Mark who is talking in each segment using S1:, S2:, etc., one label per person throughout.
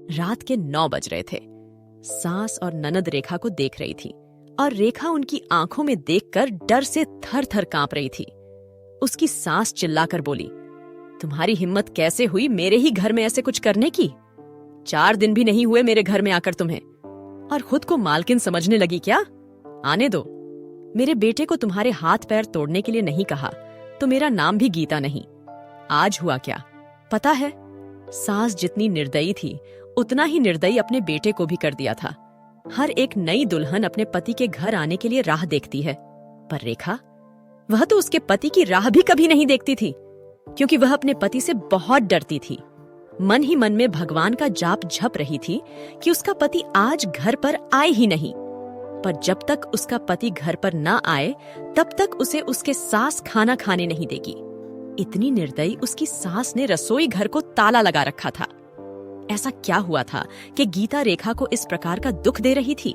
S1: रात के 9 बज रहे थे। सास और ननद रेखा को देख रही थी और रेखा उनकी आंखों में देखकर डर से थर थर कांप रही थी। उसकी सास चिल्लाकर बोली, तुम्हारी हिम्मत कैसे हुई मेरे ही घर में ऐसे कुछ करने की? 4 दिन भी नहीं हुए मेरे घर में आकर तुम्हें, और खुद को मालकिन समझने लगी क्या? आने दो। मेरे बेटे को तुम्हारे हाथ पैर तोड़ने के लिए नहीं कहा तो मेरा नाम भी गीता नहीं। आज हुआ क्या पता है? सास जितनी निर्दयी थी उतना ही निर्दयी अपने बेटे को भी कर दिया था। हर एक नई दुल्हन अपने पति के घर आने के लिए राह देखती है, पर रेखा, वह तो उसके पति की राह भी कभी नहीं देखती थी, क्योंकि वह अपने पति से बहुत डरती थी। मन ही मन में भगवान का जाप झप रही थी कि उसका पति आज घर पर आए ही नहीं। पर जब तक उसका पति घर पर न आए तब तक उसे उसके सास खाना खाने नहीं देगी। इतनी निर्दयी उसकी सास ने रसोई घर को ताला लगा रखा था। ऐसा क्या हुआ था कि गीता रेखा को इस प्रकार का दुख दे रही थी?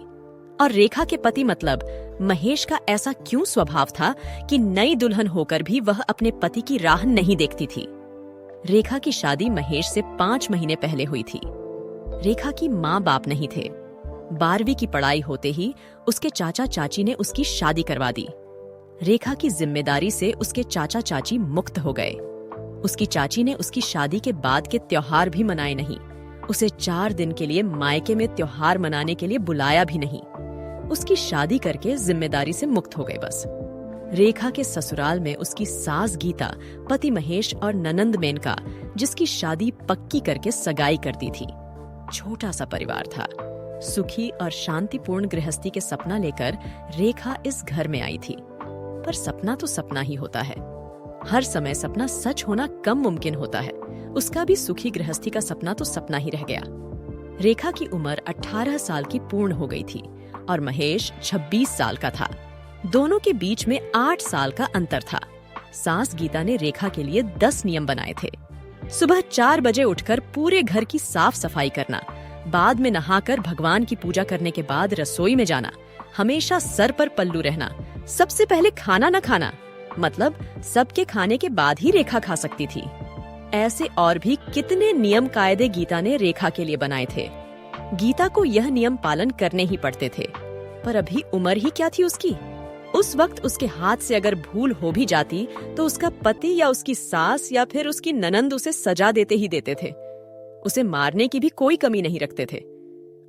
S1: और रेखा के पति मतलब महेश का ऐसा क्यों स्वभाव था कि नई दुल्हन होकर भी वह अपने पति की राह नहीं देखती थी? रेखा की शादी महेश से 5 महीने पहले हुई थी। रेखा की माँ बाप नहीं थे। 12वीं की पढ़ाई होते ही उसके चाचा चाची ने उसकी शादी करवा दी। रेखा की जिम्मेदारी से उसके चाचा चाची मुक्त हो गए। उसकी चाची ने उसकी शादी के बाद के त्योहार भी मनाए नहीं। उसे 4 दिन के लिए मायके में त्योहार मनाने के लिए बुलाया भी नहीं। उसकी शादी करके जिम्मेदारी से मुक्त हो गए बस। रेखा के ससुराल में उसकी सास गीता, पति महेश और ननंद मेनका, जिसकी शादी पक्की करके सगाई कर दी थी। छोटा सा परिवार था। सुखी और शांतिपूर्ण गृहस्थी के सपना लेकर रेखा इस घर में आई थी। पर सपना तो सपना ही होता है। हर समय सपना सच होना कम मुमकिन होता है। उसका भी सुखी गृहस्थी का सपना तो सपना ही रह गया। रेखा की उम्र 18 साल की पूर्ण हो गई थी और महेश 26 साल का था। दोनों के बीच में 8 साल का अंतर था। सास गीता ने रेखा के लिए 10 नियम बनाए थे। सुबह 4 बजे उठकर पूरे घर की साफ सफाई करना, बाद में नहाकर भगवान की पूजा करने के बाद रसोई में जाना, हमेशा सर पर पल्लू रहना, सबसे पहले खाना न खाना, मतलब सबके खाने के बाद ही रेखा खा सकती थी। ऐसे और भी कितने नियम कायदे गीता ने रेखा के लिए बनाए थे। गीता को यह नियम पालन करने ही पड़ते थे, पर अभी उम्र ही क्या थी उसकी। उस वक्त उसके हाथ से अगर भूल हो भी जाती तो उसका पति या उसकी सास या फिर उसकी ननंद उसे सजा देते ही देते थे। उसे मारने की भी कोई कमी नहीं रखते थे।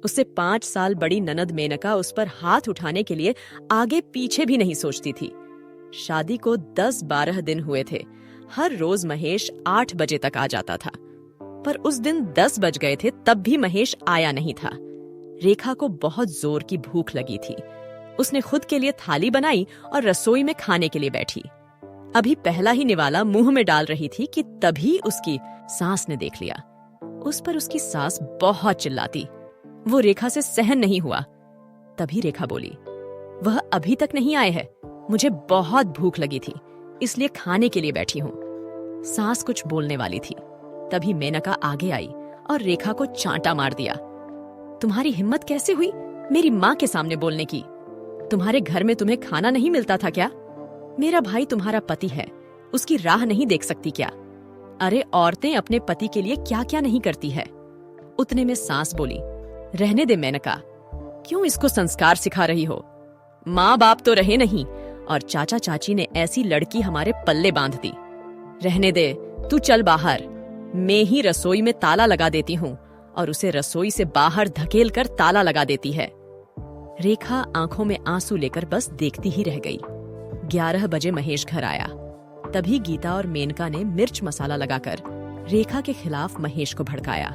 S1: उससे 5 साल बड़ी ननद मेनका उस पर हाथ उठाने के लिए आगे पीछे भी नहीं सोचती थी। शादी को 10-12 दिन हुए थे। हर रोज महेश 8 बजे तक आ जाता था, पर उस दिन 10 बज गए थे तब भी महेश आया नहीं था। रेखा को बहुत जोर की भूख लगी थी। उसने खुद के लिए थाली बनाई और रसोई में खाने के लिए बैठी। अभी पहला ही निवाला मुंह में डाल रही थी कि तभी उसकी सास ने देख लिया। उस पर उसकी सास बहुत चिल्लाती। वो रेखा से सहन नहीं हुआ। तभी रेखा बोली, वह अभी तक नहीं आए हैं। मुझे बहुत भूख लगी थी, इसलिए खाने के लिए बैठी हूँ। सास कुछ बोलने वाली थी, तभी मेनका आगे आई और रेखा को चांटा मार दिया। तुम्हारी हिम्मत कैसे हुई मेरी माँ के सामने बोलने की? तुम्हारे घर में तुम्हें खाना नहीं मिलता था क्या? मेरा भाई तुम्हारा पति है, उसकी राह नहीं देख सकती क्या? अरे औरतें अपने पति के लिए क्या क्या नहीं करती है। उतने में सास बोली, रहने दे मेनका, क्यों इसको संस्कार सिखा रही हो? माँ बाप तो रहे नहीं और चाचा चाची ने ऐसी लड़की हमारे पल्ले बांध दी। रहने दे, तू चल बाहर। मैं ही रसोई में ताला लगा देती हूँ और उसे रसोई से बाहर धकेल कर ताला लगा देती है। रेखा आंखों में आंसू लेकर बस देखती ही रह गई। 11 बजे महेश घर आया। तभी गीता और मेनका ने मिर्च मसाला लगाकर रेखा के खिलाफ महेश को भड़काया।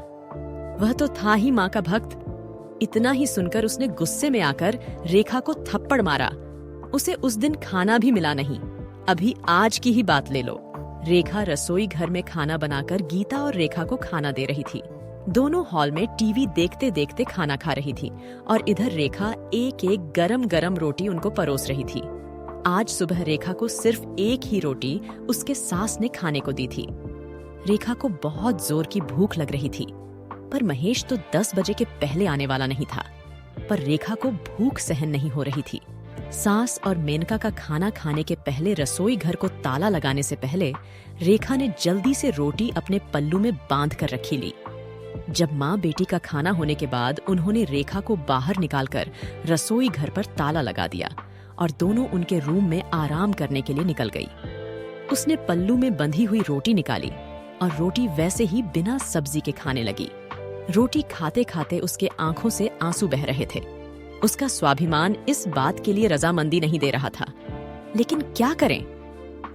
S1: वह तो था ही माँ का भक्त। इतना ही सुनकर उसने गुस्से में आकर रेखा को थप्पड़ मारा। उसे उस दिन खाना भी मिला नहीं। अभी आज की ही बात ले लो। रेखा रसोई घर में खाना बनाकर गीता और रेखा को खाना दे रही थी। दोनों हॉल में टीवी देखते देखते खाना खा रही थी और इधर रेखा एक एक गरम गरम रोटी उनको परोस रही थी। आज सुबह रेखा को सिर्फ एक ही रोटी उसके सास ने खाने को दी थी। रेखा को बहुत जोर की भूख लग रही थी, पर महेश तो 10 बजे के पहले आने वाला नहीं था। पर रेखा को भूख सहन नहीं हो रही थी। सास और मेनका का खाना खाने के पहले रसोई घर को ताला लगाने से पहले रेखा ने जल्दी से रोटी अपने पल्लू में बांध कर रखी ली। जब माँ बेटी का खाना होने के बाद उन्होंने रेखा को बाहर निकालकर रसोई घर पर ताला लगा दिया और दोनों उनके रूम में आराम करने के लिए निकल गई। उसने पल्लू में बंधी हुई रोटी निकाली और रोटी वैसे ही बिना सब्जी के खाने लगी। रोटी खाते खाते उसके आंखों से आंसू बह रहे थे। उसका स्वाभिमान इस बात के लिए रजामंदी नहीं दे रहा था, लेकिन क्या करें,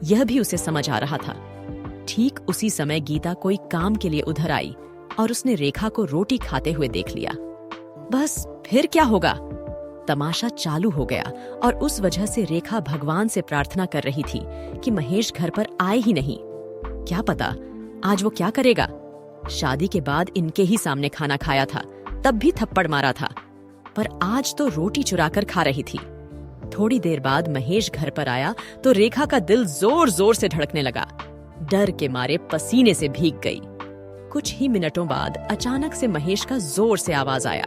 S1: यह भी उसे समझ आ रहा था। ठीक उसी समय गीता कोई काम के लिए उधर आई और उसने रेखा को रोटी खाते हुए देख लिया। बस फिर क्या होगा, तमाशा चालू हो गया और उस वजह से रेखा भगवान से प्रार्थना कर रही थी कि महेश घर पर आए ही नहीं। क्या पता आज वो क्या करेगा। शादी के बाद इनके ही सामने खाना खाया था, तब भी थप्पड़ मारा था, पर आज तो रोटी चुराकर खा रही थी। थोड़ी देर बाद महेश घर पर आया तो रेखा का दिल जोर जोर से धड़कने लगा। डर के मारे पसीने से भीग गई। कुछ ही मिनटों बाद अचानक से महेश का जोर से आवाज आया,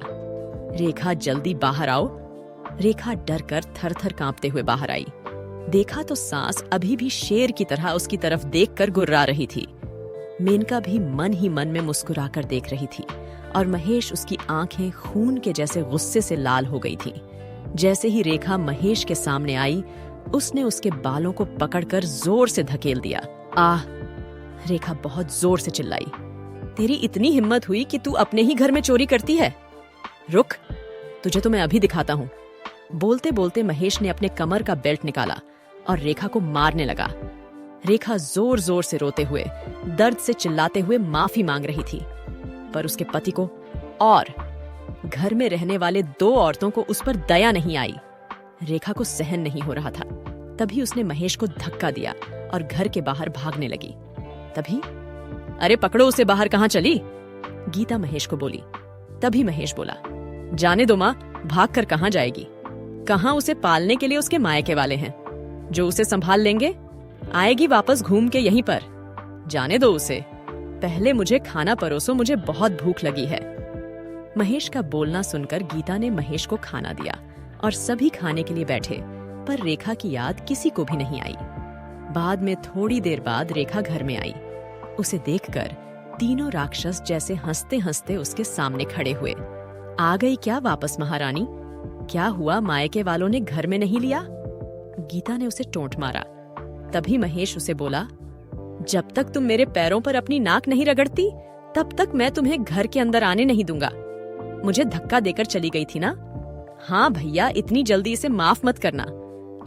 S1: रेखा जल्दी बाहर आओ। रेखा डर कर थर थर कांपते हुए बाहर आई। देखा तो सास अभी भी शेर की तरह उसकी तरफ देखकर गुर्रा रही थी। मेनका भी मन ही मन में मुस्कुराकर देख रही थी और महेश उसकी आंखें खून के जैसे गुस्से से लाल हो गई थी। जैसे ही रेखा महेश के सामने आई, उसने उसके बालों को पकड़कर जोर से धकेल दिया। आह! रेखा बहुत जोर से चिल्लाई। तेरी इतनी हिम्मत हुई कि तू अपने ही घर में चोरी करती है? रुक, तुझे तो मैं अभी दिखाता हूँ। बोलते बोलते महेश ने अपने कमर का बेल्ट निकाला और रेखा को मारने लगा। रेखा जोर जोर से रोते हुए, दर्द से चिल्लाते हुए माफी मांग रही थी, पर उसके पति को और घर में रहने वाले 2 औरतों को उस पर दया नहीं आई। रेखा को सहन नहीं हो रहा था। तभी उसने महेश को धक्का दिया और घर के बाहर भागने लगी। तभी, अरे पकड़ो उसे, बाहर कहाँ चली? गीता महेश को बोली। तभी महेश बोला, जाने दो माँ, भाग कर कहाँ जाएगी? कहाँ उसे पालने के लिए उसके मायके वाले हैं जो उसे संभाल लेंगे। आएगी वापस घूम के यहीं पर। जाने दो उसे, पहले मुझे खाना परोसो, मुझे बहुत भूख लगी है। महेश का बोलना सुनकर गीता ने महेश को खाना दिया और सभी खाने के लिए बैठे, पर रेखा की याद किसी को भी नहीं आई। बाद में थोड़ी देर बाद रेखा घर में आई। उसे देखकर तीनों राक्षस जैसे हंसते हंसते उसके सामने खड़े हुए। आ गई क्या वापस महारानी? क्या हुआ, मायके वालों ने घर में नहीं लिया? गीता ने उसे टोंट मारा। तभी महेश उसे बोला, जब तक तुम मेरे पैरों पर अपनी नाक नहीं रगड़ती, तब तक मैं तुम्हें घर के अंदर आने नहीं दूंगा। मुझे धक्का देकर चली गई थी ना? हाँ भैया, इतनी जल्दी इसे माफ मत करना।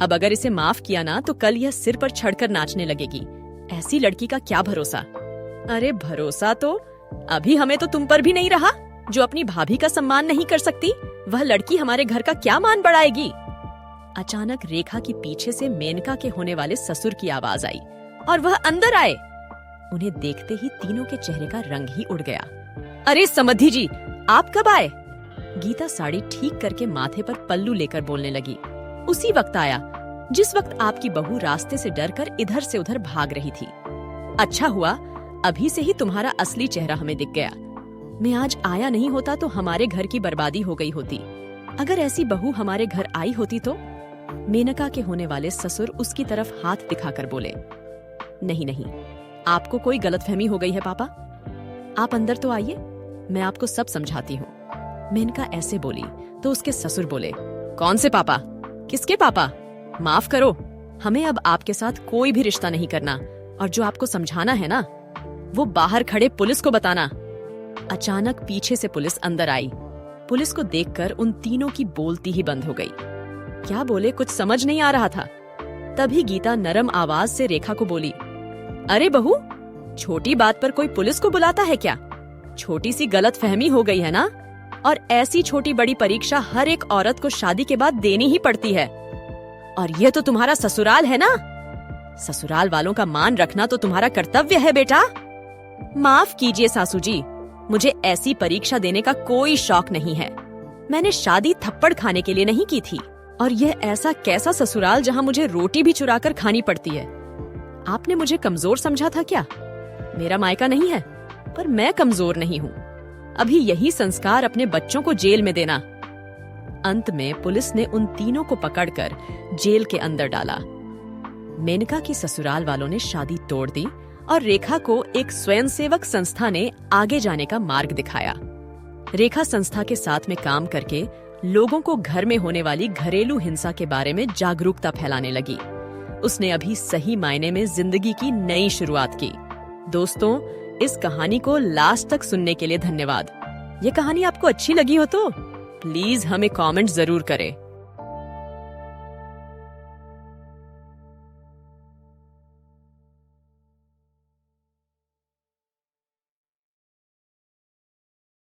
S1: अब अगर इसे माफ किया ना तो कल यह सिर पर चढ़कर नाचने लगेगी। ऐसी लड़की का क्या भरोसा? अरे भरोसा तो अभी हमें तो तुम पर भी नहीं रहा। जो अपनी भाभी का सम्मान नहीं कर सकती, वह लड़की हमारे घर का क्या मान बढ़ाएगी? अचानक रेखा की पीछे से मेनका के होने वाले ससुर की आवाज आई और वह अंदर आए। उन्हें देखते ही तीनों के चेहरे का रंग ही उड़ गया। अरे समधी जी, आप कब आए? गीता साड़ी ठीक करके माथे पर पल्लू लेकर बोलने लगी। उसी वक्त आया जिस वक्त आपकी बहू रास्ते से डरकर इधर से उधर भाग रही थी। अच्छा हुआ, अभी से ही तुम्हारा असली चेहरा हमें दिख गया। मैं आज आया नहीं होता तो हमारे घर की बर्बादी हो गई होती। अगर ऐसी बहू हमारे घर आई होती तो? मेनका के होने वाले ससुर उसकी तरफ हाथ दिखाकर बोले, नहीं नहीं, आपको कोई गलतफहमी हो गई है पापा। आप अंदर तो आइए, मैं आपको सब समझाती हूँ। मेनका ऐसे बोली तो उसके ससुर बोले, कौन से पापा? किसके पापा? माफ करो, हमें अब आपके साथ कोई भी रिश्ता नहीं करना, और जो आपको समझाना है ना, वो बाहर खड़े पुलिस को बताना। अचानक पीछे से पुलिस अंदर आई। पुलिस को देखकर उन तीनों की बोलती ही बंद हो गई। क्या बोले कुछ समझ नहीं आ रहा था। तभी गीता नरम आवाज से रेखा को बोली, अरे बहू, छोटी बात पर कोई पुलिस को बुलाता है क्या? छोटी सी गलतफहमी हो गई है ना, और ऐसी छोटी बड़ी परीक्षा हर एक औरत को शादी के बाद देनी ही पड़ती है। और ये तो तुम्हारा ससुराल है ना, ससुराल वालों का मान रखना तो तुम्हारा कर्तव्य है बेटा। माफ कीजिए सासू जी, मुझे ऐसी परीक्षा देने का कोई शौक नहीं है। मैंने शादी थप्पड़ खाने के लिए नहीं की थी, और यह ऐसा कैसा ससुराल जहाँ मुझे रोटी भी चुराकर खानी पड़ती है। आपने मुझे कमजोर समझा था क्या? मेरा मायका नहीं है, पर मैं कमजोर नहीं हूँ। अभी यही संस्कार अपने बच्चों को जेल में देना। अंत में पुलिस ने उन तीनों को पकड़कर जेल के अंदर डाला। मेनका की ससुराल वालों ने शादी तोड़ दी और रेखा को एक स्वयंसेवक संस्था ने आगे जाने का मार्ग दिखाया। रेखा संस्था के साथ में काम करके लोगों को घर में होने वाली घरेलू हिंसा के बारे में जागरूकता फैलाने लगी। उसने अभी सही मायने में जिंदगी की नई शुरुआत की। दोस्तों, इस कहानी को लास्ट तक सुनने के लिए धन्यवाद। ये कहानी आपको अच्छी लगी हो तो प्लीज हमें कमेंट जरूर करें।